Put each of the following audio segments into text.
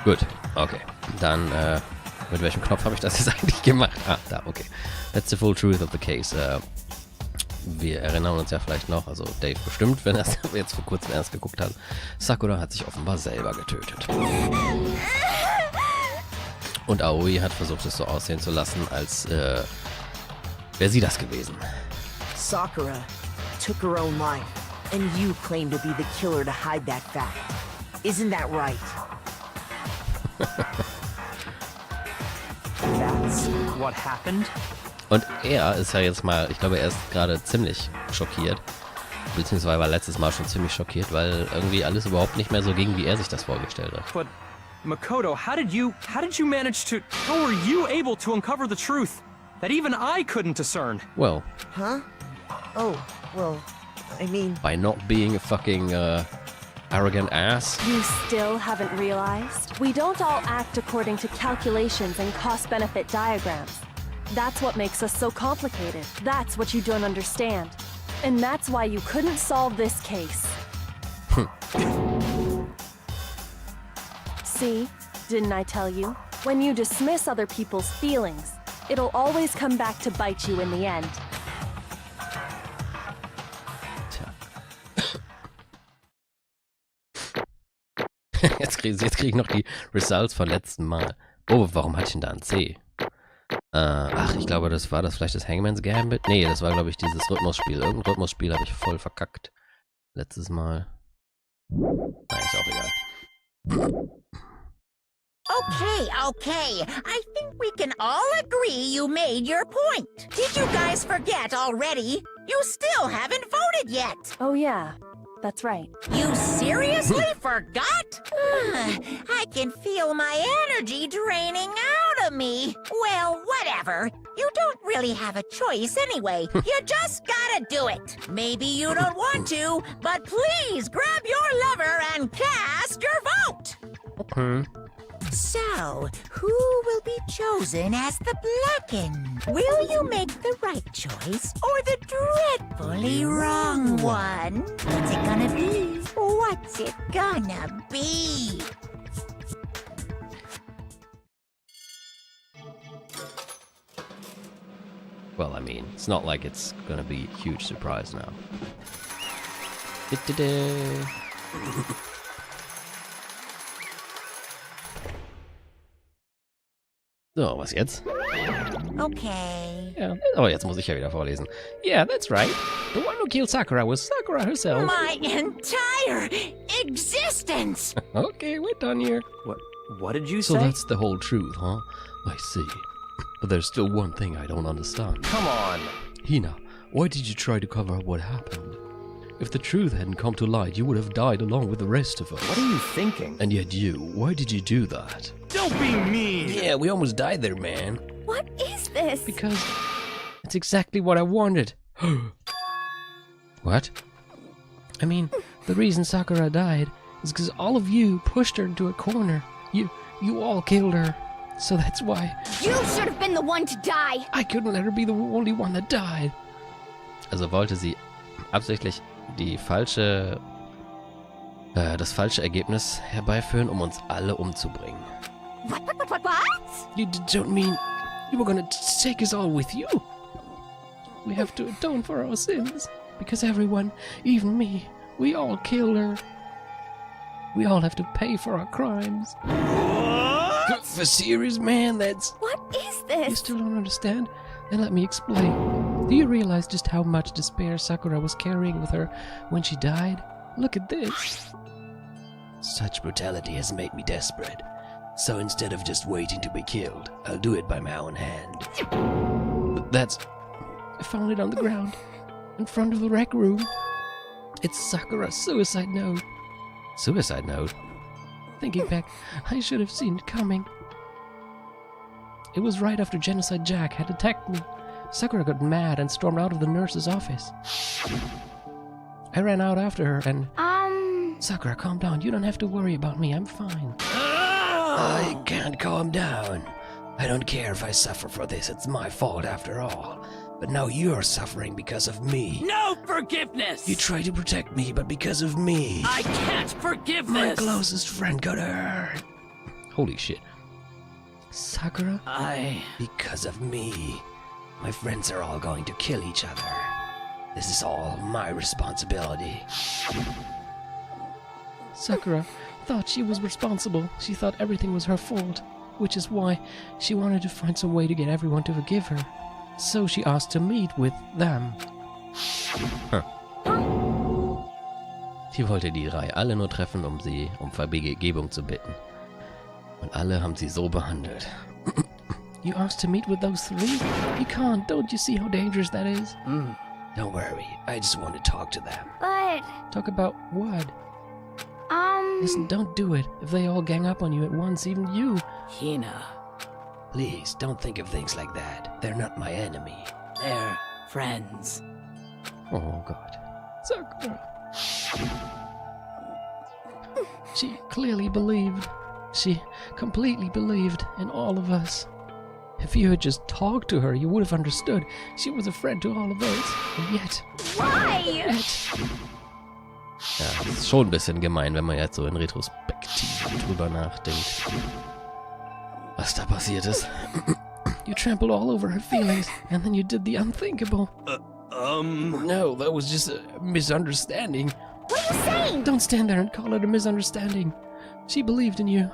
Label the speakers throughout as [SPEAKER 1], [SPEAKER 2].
[SPEAKER 1] Gut, okay. Dann, mit welchem Knopf habe ich das jetzt eigentlich gemacht? Ah, da, okay. That's the full truth of the case. Wir erinnern uns ja vielleicht noch, also Dave bestimmt, wenn er es jetzt vor kurzem erst geguckt hat. Sakura hat sich offenbar selber getötet. Und Aoi hat versucht, es so aussehen zu lassen, als wäre sie das gewesen.
[SPEAKER 2] Sakura took her own life, and you claim to be the killer to hide that fact. Isn't that right?
[SPEAKER 3] That's what happened?
[SPEAKER 1] Und er ist ja jetzt mal, ich glaube, er ist gerade ziemlich schockiert. Beziehungsweise war letztes Mal schon ziemlich schockiert, weil irgendwie alles überhaupt nicht mehr so ging, wie er sich das vorgestellt hat.
[SPEAKER 3] But Makoto, how did you manage to, how were you able to uncover the truth that even I couldn't discern?
[SPEAKER 1] Well.
[SPEAKER 2] Huh? Oh, well, I mean...
[SPEAKER 1] By not being a fucking, arrogant ass.
[SPEAKER 4] You still haven't realized? We don't all act according to calculations and cost-benefit diagrams. That's what makes us so complicated. That's what you don't understand. And that's why you couldn't solve this case. See? Didn't I tell you? When you dismiss other people's feelings, it'll always come back to bite you in the end.
[SPEAKER 1] Jetzt krieg ich noch die Results von letzten Mal. Oh, warum hatte ich denn da ein C? Ach, ich glaube, das war vielleicht das Hangman's Gambit. Nee, das war, glaube ich, dieses Rhythmusspiel. Irgendein Rhythmusspiel habe ich voll verkackt. Letztes Mal. Nein, ist auch egal.
[SPEAKER 5] Okay. I think we can all agree you made your point. Did you guys forget already? You still haven't voted yet.
[SPEAKER 4] Oh yeah, that's right.
[SPEAKER 5] You seriously forgot? I can feel my energy draining out of me. Well, whatever. You don't really have a choice anyway. You just gotta do it. Maybe you don't want to, but please grab your lever and cast your vote.
[SPEAKER 1] Okay.
[SPEAKER 5] So, who will be chosen as the Blackened? Will you make the right choice or the dreadfully wrong one? What's it gonna be? What's it gonna be?
[SPEAKER 1] Well, I mean, it's not like it's gonna be a huge surprise now. So, was jetzt?
[SPEAKER 5] Okay.
[SPEAKER 1] Ja, aber jetzt muss ich ja wieder vorlesen. Yeah, that's right. The one who killed Sakura was Sakura herself.
[SPEAKER 5] My entire existence!
[SPEAKER 1] Okay, we're done here.
[SPEAKER 3] What did you
[SPEAKER 1] So
[SPEAKER 3] say?
[SPEAKER 1] that's the whole truth, huh? I see. But there's still one thing I don't understand.
[SPEAKER 3] Come on.
[SPEAKER 1] Hina, why did you try to cover up what happened? If the truth hadn't come to light, you would have died along with the rest of us.
[SPEAKER 3] What are you thinking?
[SPEAKER 1] And yet you, why did you do that?
[SPEAKER 3] Don't be mean!
[SPEAKER 1] Yeah, we almost died there, man.
[SPEAKER 4] What is this?
[SPEAKER 1] Because it's exactly what I wanted. What? I mean, the reason Sakura died is because all of you pushed her into a corner. You all killed her. So that's why
[SPEAKER 4] You should have been the one to die.
[SPEAKER 1] I couldn't let her be the only one that died. Also wollte sie absichtlich das falsche Ergebnis herbeiführen, um uns alle umzubringen.
[SPEAKER 4] What?
[SPEAKER 1] You don't mean you were gonna take us all with you? We have to atone for our sins. Because everyone, even me, we all killed her. We all have to pay for our crimes.
[SPEAKER 3] What?
[SPEAKER 1] For serious, man, that's...
[SPEAKER 4] What is
[SPEAKER 1] You
[SPEAKER 4] this?
[SPEAKER 1] still don't understand? Then let me explain. Do you realize just how much despair Sakura was carrying with her when she died? Look at this. Such brutality has made me desperate. So instead of just waiting to be killed, I'll do it by my own hand. But that's... I found it on the ground, in front of the rec room. It's Sakura's suicide note. Suicide note? Thinking back, I should have seen it coming. It was right after Genocide Jack had attacked me. Sakura got mad and stormed out of the nurse's office. I ran out after her and... Sakura, calm down. You don't have to worry about me. I'm fine. I can't calm down. I don't care if I suffer for this. It's my fault after all. But now you're suffering because of me.
[SPEAKER 6] No forgiveness!
[SPEAKER 1] You tried to protect me, but because of me.
[SPEAKER 6] I can't forgive
[SPEAKER 1] My
[SPEAKER 6] this!
[SPEAKER 1] closest friend got hurt. Holy shit. Sakura?
[SPEAKER 6] I...
[SPEAKER 1] Because of me, my friends are all going to kill each other. This is all my responsibility. Sakura thought she was responsible. She thought everything was her fault, which is why she wanted to find some way to get everyone to forgive her. So she asked to meet with them. Sie wollte die drei alle nur treffen, um Vergebung zu bitten. Und alle haben sie so behandelt. You asked to meet with those three? You can't. Don't you see how dangerous that is? Don't worry. I just want to talk to them.
[SPEAKER 7] But,
[SPEAKER 1] Talk about what? Listen, don't do it. If they all gang up on you at once, even you.
[SPEAKER 6] Hina,
[SPEAKER 1] Please, don't think of things like that. They're not my enemy.
[SPEAKER 6] they're friends.
[SPEAKER 1] Oh, God. Sakura. She clearly believed. She completely believed in all of us. If you had just talked to her, you would have understood. She was a friend to all of us. And yet...
[SPEAKER 7] why?
[SPEAKER 1] Ja, das ist schon ein bisschen gemein, wenn man jetzt so in Retrospektive drüber nachdenkt. Was da passiert ist. You trampled all over her feelings, and then you did the unthinkable. No, that was just a misunderstanding.
[SPEAKER 7] What are you saying?
[SPEAKER 1] Don't stand there and call it a misunderstanding. She believed in you,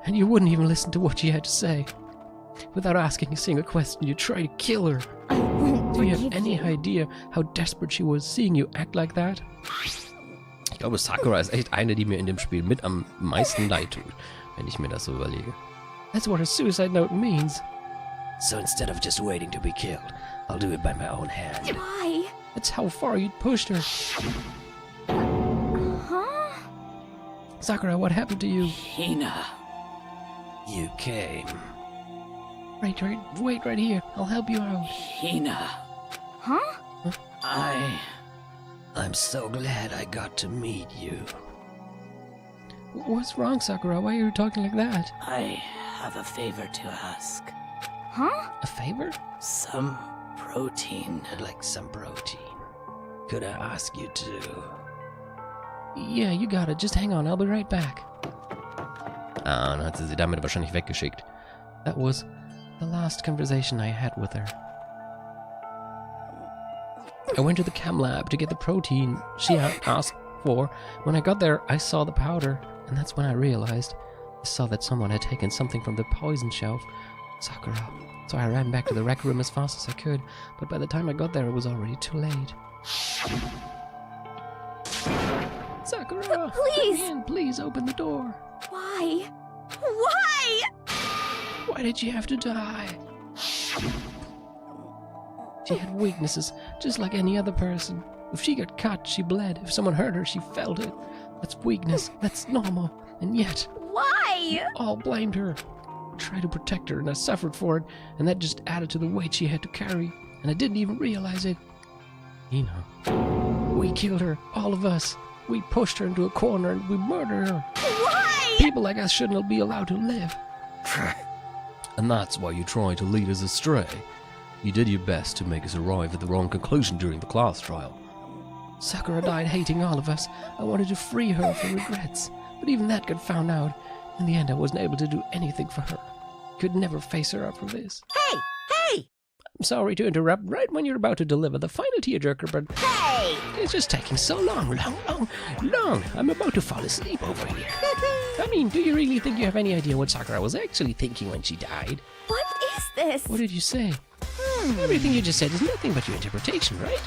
[SPEAKER 1] and you wouldn't even listen to what she had to say. Without asking a single question, you tried to kill her.
[SPEAKER 7] I won't
[SPEAKER 1] Do you have
[SPEAKER 7] forgive
[SPEAKER 1] any
[SPEAKER 7] you.
[SPEAKER 1] idea how desperate she was seeing you act like that? Ich glaube, Sakura ist echt eine, die mir in dem Spiel mit am meisten leid tut, wenn ich mir das so überlege. That's what a suicide note means. So instead of just waiting to be killed, I'll do it by my own hand.
[SPEAKER 7] Why?
[SPEAKER 1] That's how far you'd pushed her.
[SPEAKER 7] Huh?
[SPEAKER 1] Sakura, what happened to you?
[SPEAKER 6] Hina,
[SPEAKER 1] You came. Wait right here. I'll help you out.
[SPEAKER 6] Hina,
[SPEAKER 7] Huh?
[SPEAKER 1] I'm so glad I got to meet you. What's wrong, Sakura? Why are you talking like that?
[SPEAKER 6] I have a favor to ask.
[SPEAKER 7] Huh?
[SPEAKER 1] A favor?
[SPEAKER 6] Some protein.
[SPEAKER 1] I'd like some protein. Could I ask you to? Yeah, you got it. Just hang on. I'll be right back. Ah, dann hat sie damit wahrscheinlich weggeschickt. That was the last conversation I had with her. I went to the chem lab to get the protein she had asked for. When I got there, I saw the powder, and that's when I realized. I saw that someone had taken something from the poison shelf. Sakura. So I ran back to the rec room as fast as I could, but by the time I got there, it was already too late. Sakura!
[SPEAKER 7] Please!
[SPEAKER 1] Let me in. Please open the door.
[SPEAKER 7] Why? Why?
[SPEAKER 1] Why did she have to die? She had weaknesses, just like any other person. If she got cut, she bled. If someone hurt her, she felt it. That's weakness. That's normal. And yet,
[SPEAKER 7] Why?
[SPEAKER 1] all blamed her. I tried to protect her, and I suffered for it, and that just added to the weight she had to carry. And I didn't even realize it. We killed her, all of us. We pushed her into a corner, and we murdered her.
[SPEAKER 7] Why?
[SPEAKER 1] People like us shouldn't be allowed to live. And that's why you tried to lead us astray. You did your best to make us arrive at the wrong conclusion during the class trial. Sakura died hating all of us. I wanted to free her from regrets, but even that got found out. In the end, I wasn't able to do anything for her. Could never face her up for this.
[SPEAKER 5] Hey! Hey!
[SPEAKER 1] I'm sorry to interrupt right when you're about to deliver the final tearjerker, but
[SPEAKER 5] Hey!
[SPEAKER 1] it's just taking so long. I'm about to fall asleep over here. I mean, do you really think you have any idea what Sakura was actually thinking when she died?
[SPEAKER 7] What is this?
[SPEAKER 1] What did you say? Everything you just said is nothing but your interpretation, right?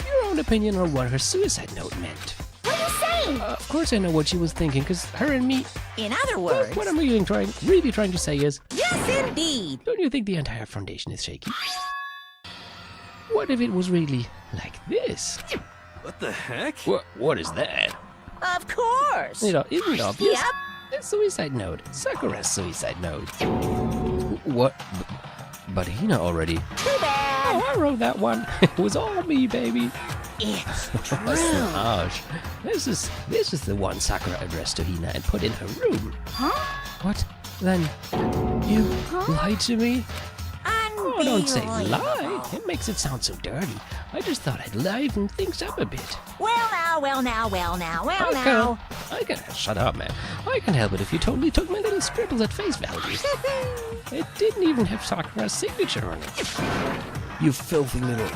[SPEAKER 1] Your own opinion on what her suicide note meant.
[SPEAKER 7] What are you saying?
[SPEAKER 1] Of course I know what she was thinking, because her and me...
[SPEAKER 5] In other words,
[SPEAKER 1] What I'm really trying to say is...
[SPEAKER 5] yes, indeed.
[SPEAKER 1] Don't you think the entire foundation is shaky? What if it was really like this?
[SPEAKER 3] What the heck?
[SPEAKER 1] What is that?
[SPEAKER 5] Of course.
[SPEAKER 1] Isn't it obvious?
[SPEAKER 5] Yep.
[SPEAKER 1] A suicide note. Sakura's suicide note. What? But Hina already...
[SPEAKER 5] Too bad.
[SPEAKER 1] Oh, I wrote that one. It was all me, baby.
[SPEAKER 5] It's
[SPEAKER 1] Gosh, this is the one Sakura addressed to Hina and put in her room.
[SPEAKER 7] Huh?
[SPEAKER 1] What? Then you lied to me? Oh, don't say lie. It makes it sound so dirty. I just thought I'd liven things up a bit.
[SPEAKER 5] Well now.
[SPEAKER 1] Okay. I can shut up, man. I can't help it if you totally took my little scribbles at face value. It didn't even have Sakura's signature on it. You filthy little...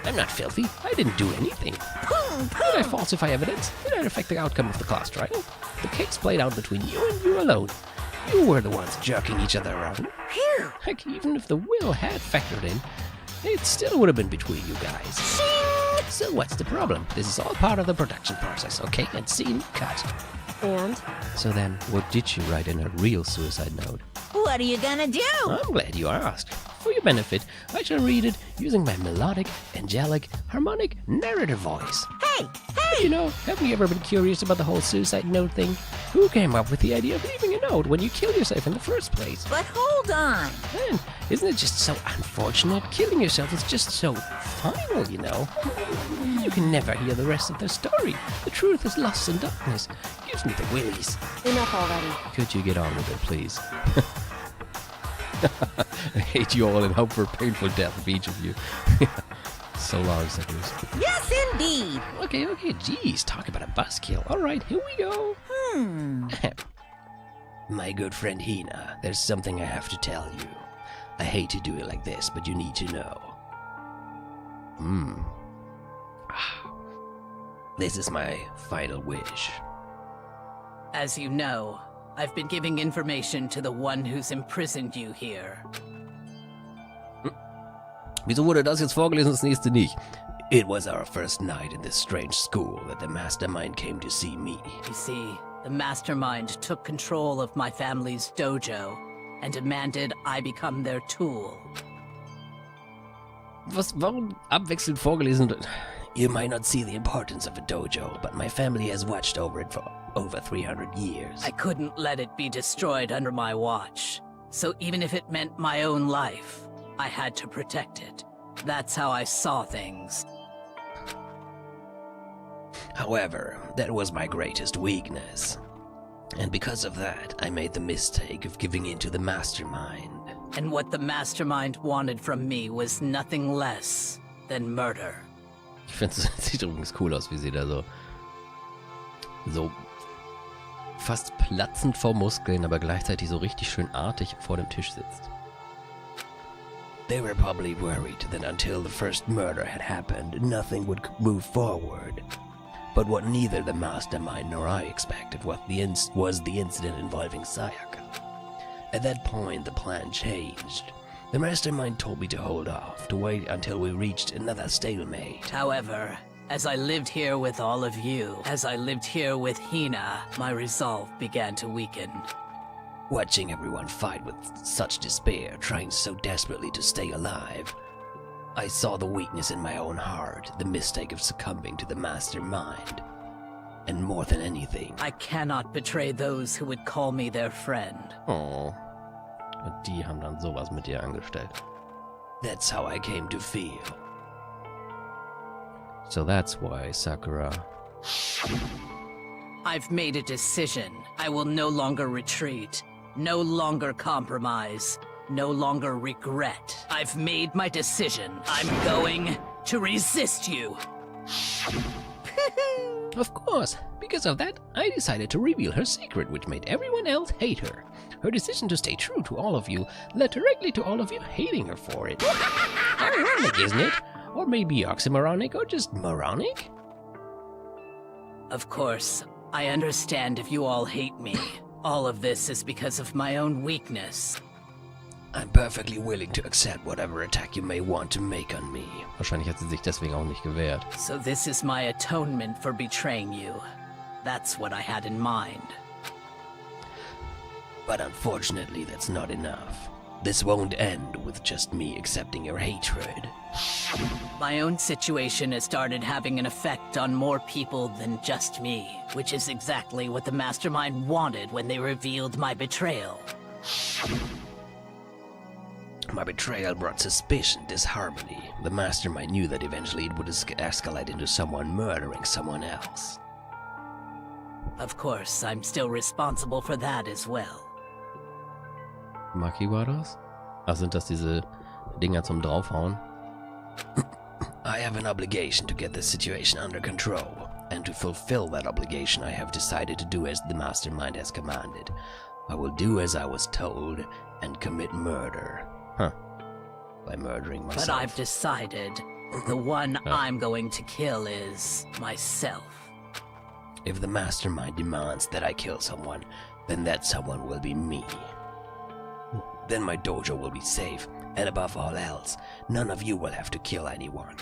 [SPEAKER 1] I'm not filthy. I didn't do anything. Did I falsify evidence? Did I affect the outcome of the class trial? The case played out between you and you alone. You were the ones jerking each other around. Heck, even if the will had factored in, it still would have been between you guys. So what's the problem? This is all part of the production process, okay? And scene cut.
[SPEAKER 4] And?
[SPEAKER 1] So then, what did she write in her real suicide note?
[SPEAKER 5] What are you gonna do?
[SPEAKER 1] I'm glad you asked. For your benefit, I shall read it using my melodic, angelic, harmonic, narrative voice.
[SPEAKER 5] Hey!
[SPEAKER 1] You know, haven't you ever been curious about the whole suicide note thing? Who came up with the idea of leaving a note when you kill yourself in the first place?
[SPEAKER 5] But hold on.
[SPEAKER 1] Man, isn't it just so unfortunate? Killing yourself is just so final, you know? You can never hear the rest of the story. The truth is lost in darkness. Gives me the willies.
[SPEAKER 4] Enough already.
[SPEAKER 1] Could you get on with it, please? I hate you all and hope for a painful death of each of you. So long, suckers.
[SPEAKER 5] Yes, indeed.
[SPEAKER 1] Okay, geez, talk about a buzzkill. Alright, here we go. My good friend Hina, there's something I have to tell you. I hate to do it like this, but you need to know. This is my final wish.
[SPEAKER 6] As you know, I've been giving information to the one who's imprisoned you here.
[SPEAKER 1] Wieso wurde das jetzt vorgelesen, das nächste nicht? It was our first night in this strange school that the mastermind came to see me.
[SPEAKER 6] You see, the mastermind took control of my family's dojo and demanded I become their tool.
[SPEAKER 1] Warum abwechselnd vorgelesen? You might not see the importance of a dojo, but my family has watched over it for over 300 years.
[SPEAKER 6] I couldn't let it be destroyed under my watch, so even if it meant my own life, I had to protect it. That's how I saw things.
[SPEAKER 1] However, that was my greatest weakness. And because of that, I made the mistake of giving in to the mastermind.
[SPEAKER 6] And what the mastermind wanted from me was nothing less than murder.
[SPEAKER 1] Ich finde, es sieht übrigens cool aus, wie sie da so fast platzend vor Muskeln, aber gleichzeitig so richtig schön artig vor dem Tisch sitzt. They were probably worried that until the first murder had happened, nothing would move forward. But what neither the mastermind nor I expected was the incident involving Sayaka. At that point, the plan changed. The mastermind told me to hold off, to wait until we reached another stalemate.
[SPEAKER 6] However, as I lived here with all of you, as I lived here with Hina, my resolve began to weaken.
[SPEAKER 1] Watching everyone fight with such despair, trying so desperately to stay alive, I saw the weakness in my own heart, the mistake of succumbing to the mastermind. And more than anything,
[SPEAKER 6] I cannot betray those who would call me their friend.
[SPEAKER 1] Oh, und die haben dann sowas mit dir angestellt. That's how I came to feel. So that's why, Sakura...
[SPEAKER 6] I've made a decision. I will no longer retreat, no longer compromise, no longer regret. I've made my decision. I'm going to resist you.
[SPEAKER 1] Of course, because of that, I decided to reveal her secret, which made everyone else hate her. Her decision to stay true to all of you led directly to all of you hating her for it. Ironic, isn't it? Or maybe oxymoronic, or just moronic?
[SPEAKER 6] Of course, I understand if you all hate me. All of this is because of my own weakness.
[SPEAKER 1] I'm perfectly willing to accept whatever attack you may want to make on me. Wahrscheinlich hat sie sich deswegen auch nicht gewehrt.
[SPEAKER 6] So this is my atonement for betraying you. That's what I had in mind.
[SPEAKER 1] But unfortunately, that's not enough. This won't end with just me accepting your hatred.
[SPEAKER 6] My own situation has started having an effect on more people than just me, which is exactly what the mastermind wanted when they revealed my betrayal.
[SPEAKER 1] My betrayal brought suspicion, disharmony. The mastermind knew that eventually it would escalate into someone murdering someone else.
[SPEAKER 6] Of course, I'm still responsible for that as well.
[SPEAKER 1] Maki war das? Ach, sind das diese Dinger zum Draufhauen? I have an obligation to get this situation under control. And to fulfill that obligation, I have decided to do as the mastermind has commanded. I will do as I was told and commit murder. Huh. By murdering myself.
[SPEAKER 6] But I've decided the one I'm going to kill is myself.
[SPEAKER 1] If the mastermind demands that I kill someone, then that someone will be me. Then my dojo will be safe, and above all else, none of you will have to kill anyone.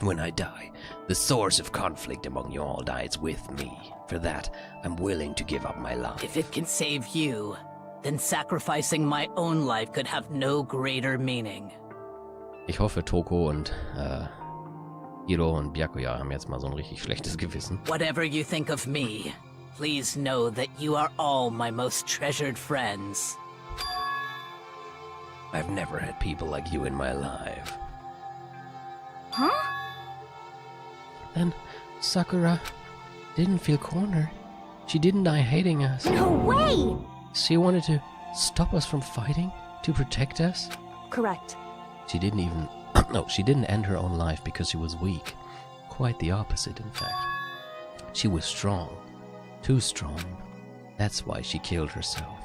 [SPEAKER 1] When I die, the source of conflict among you all dies with me. For that, I'm willing to give up my life.
[SPEAKER 6] If it can save you, then sacrificing my own life could have no greater meaning.
[SPEAKER 1] Ich hoffe, Toko und Hiro und Byakuya haben jetzt mal so ein richtig schlechtes Gewissen.
[SPEAKER 6] Whatever you think of me, please know that you are all my most treasured friends.
[SPEAKER 1] I've never had people like you in my life.
[SPEAKER 7] Huh?
[SPEAKER 1] Then Sakura didn't feel cornered. She didn't die hating us.
[SPEAKER 7] No way!
[SPEAKER 1] She wanted to stop us from fighting, to protect us.
[SPEAKER 4] Correct.
[SPEAKER 1] She didn't even... no, she didn't end her own life because she was weak. Quite the opposite, in fact. She was strong. Too strong. That's why she killed herself.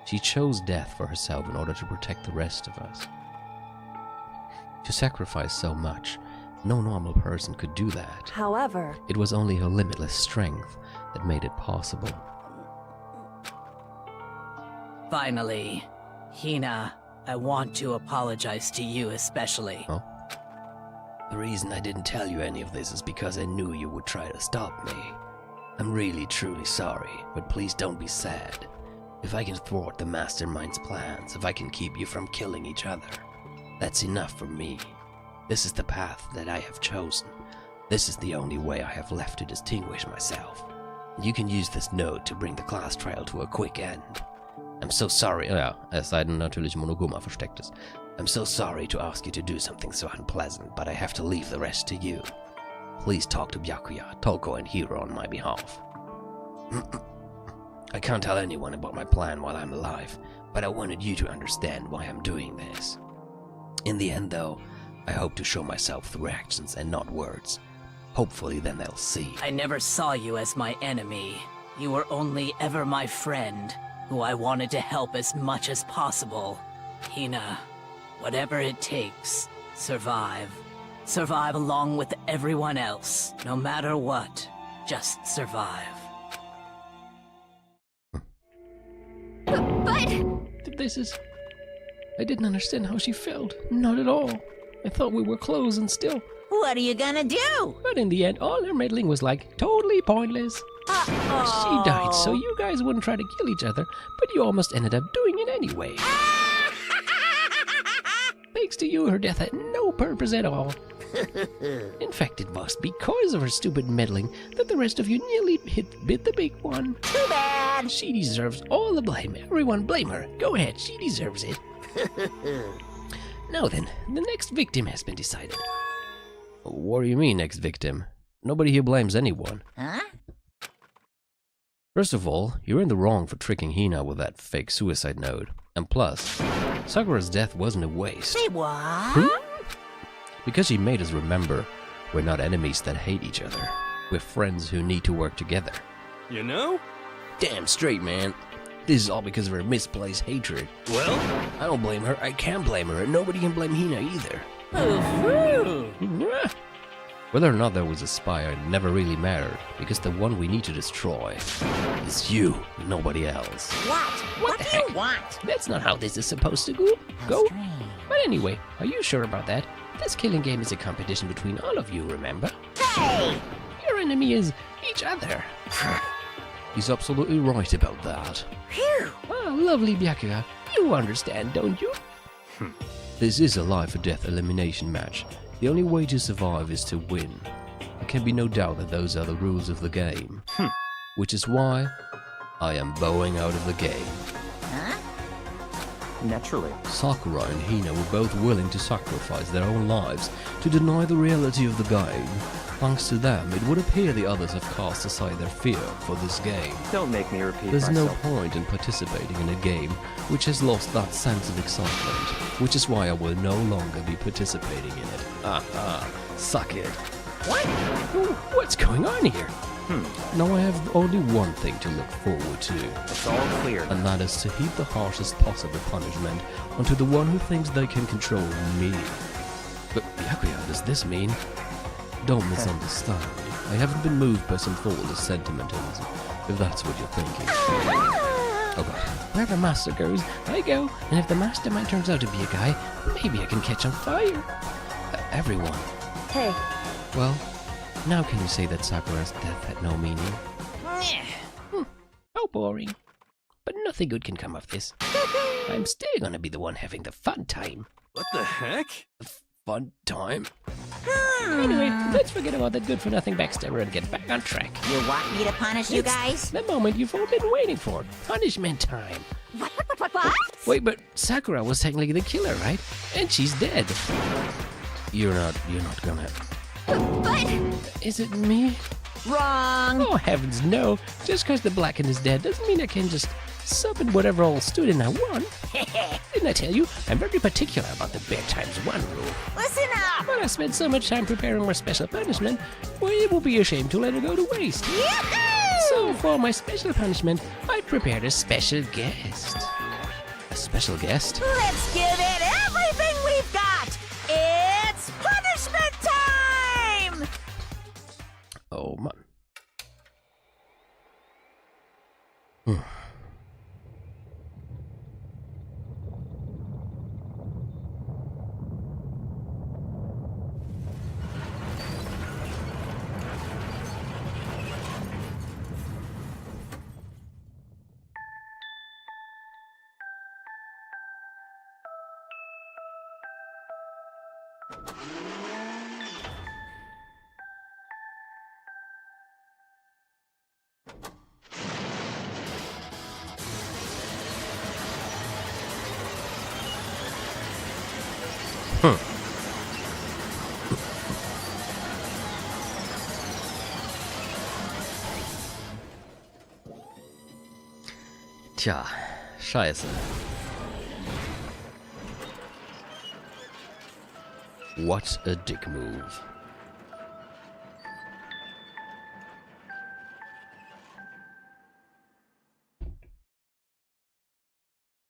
[SPEAKER 1] She chose death for herself in order to protect the rest of us. To sacrifice so much, no normal person could do that.
[SPEAKER 4] However,
[SPEAKER 1] It was only her limitless strength that made it possible.
[SPEAKER 6] Finally, Hina, I want to apologize to you especially.
[SPEAKER 1] Oh? The reason I didn't tell you any of this is because I knew you would try to stop me. I'm really truly sorry, but please don't be sad. If I can thwart the mastermind's plans, if I can keep you from killing each other, that's enough for me. This is the path that I have chosen. This is the only way I have left to distinguish myself. You can use this note to bring the class trial to a quick end. I'm so sorry. Ja, es sei denn natürlich Monoguma versteckt ist. I'm so sorry to ask you to do something so unpleasant, but I have to leave the rest to you. Please talk to Byakuya, Toko, and Hiro on my behalf. I can't tell anyone about my plan while I'm alive, but I wanted you to understand why I'm doing this. In the end, though, I hope to show myself through actions and not words. Hopefully then they'll see.
[SPEAKER 6] I never saw you as my enemy. You were only ever my friend, who I wanted to help as much as possible. Hina, whatever it takes, survive. Survive along with everyone else, no matter what. Just survive.
[SPEAKER 7] But...
[SPEAKER 1] I didn't understand how she felt. Not at all. I thought we were close and still.
[SPEAKER 5] What are you gonna do?
[SPEAKER 1] But in the end, all her meddling was like totally pointless. She died so you guys wouldn't try to kill each other, but you almost ended up doing it anyway. Thanks to you, her death had no purpose at all. In fact, it was because of her stupid meddling that the rest of you nearly bit the big one.
[SPEAKER 5] Too bad.
[SPEAKER 1] She deserves all the blame. Everyone blame her. Go ahead, she deserves it. Now then, the next victim has been decided. What do you mean, next victim? Nobody here blames anyone.
[SPEAKER 5] Huh?
[SPEAKER 1] First of all, you're in the wrong for tricking Hina with that fake suicide note. And plus, Sakura's death wasn't a waste.
[SPEAKER 5] Say what?
[SPEAKER 1] Because she made us remember, we're not enemies that hate each other. We're friends who need to work together.
[SPEAKER 3] You know?
[SPEAKER 1] Damn straight, man. This is all because of her misplaced hatred.
[SPEAKER 3] Well?
[SPEAKER 1] I don't blame her, I can't blame her, and nobody can blame Hina either. Whether or not there was a spy never really mattered, because the one we need to destroy is you, nobody else.
[SPEAKER 5] What do you want?
[SPEAKER 1] That's not how this is supposed to go. But anyway, are you sure about that? This killing game is a competition between all of you, remember?
[SPEAKER 5] Hey!
[SPEAKER 1] Your enemy is each other. He's absolutely right about that.
[SPEAKER 5] Phew!
[SPEAKER 1] Ah, lovely Byakuya. You understand, don't you? This is a life or death elimination match. The only way to survive is to win. There can be no doubt that those are the rules of the game. Which is why I am bowing out of the game.
[SPEAKER 5] Huh?
[SPEAKER 3] Naturally.
[SPEAKER 1] Sakura and Hina were both willing to sacrifice their own lives to deny the reality of the game. Thanks to them, it would appear the others have cast aside their fear for this game.
[SPEAKER 3] Don't make me repeat
[SPEAKER 1] There's
[SPEAKER 3] myself.
[SPEAKER 1] no point in participating in a game which has lost that sense of excitement, which is why I will no longer be participating in it. Suck it.
[SPEAKER 5] What?
[SPEAKER 1] What's going on here? Now I have only one thing to look forward to,
[SPEAKER 3] It's all clear.
[SPEAKER 1] and that is to heap the harshest possible punishment onto the one who thinks they can control me. But Yakuya, does this mean? Don't misunderstand. I haven't been moved by some thoughtless sentimentalism, if that's what you're thinking. Oh god. Wherever Master goes, I go, and if the mastermind turns out to be a guy, maybe I can catch on fire. Everyone.
[SPEAKER 4] Hey,
[SPEAKER 1] Well, now can you say that Sakura's death had no meaning? How boring. But nothing good can come of this. I'm still gonna be the one having the fun time.
[SPEAKER 3] What the heck?
[SPEAKER 1] Fun time? Anyway, let's forget about that good-for-nothing backstabber and get back on track.
[SPEAKER 5] You want me to punish you guys?
[SPEAKER 1] The moment you've all been waiting for. Punishment time.
[SPEAKER 7] What?
[SPEAKER 1] Wait, but Sakura was technically the killer, right? And she's dead. You're not gonna...
[SPEAKER 7] But
[SPEAKER 1] Is it me?
[SPEAKER 5] Wrong.
[SPEAKER 1] Oh, heavens no. Just because the Blackened is dead doesn't mean I can just summon whatever old student I want. Didn't I tell you? I'm very particular about the bare times one rule.
[SPEAKER 5] Listen up.
[SPEAKER 1] But I spent so much time preparing my special punishment, well, it will be a shame to let it go to waste.
[SPEAKER 5] Yahoo!
[SPEAKER 1] So for my special punishment, I prepared a special guest. A special guest?
[SPEAKER 5] Let's give it everything we've got. It's punishment time.
[SPEAKER 1] Oh, man. Tja, scheiße. What a dick move.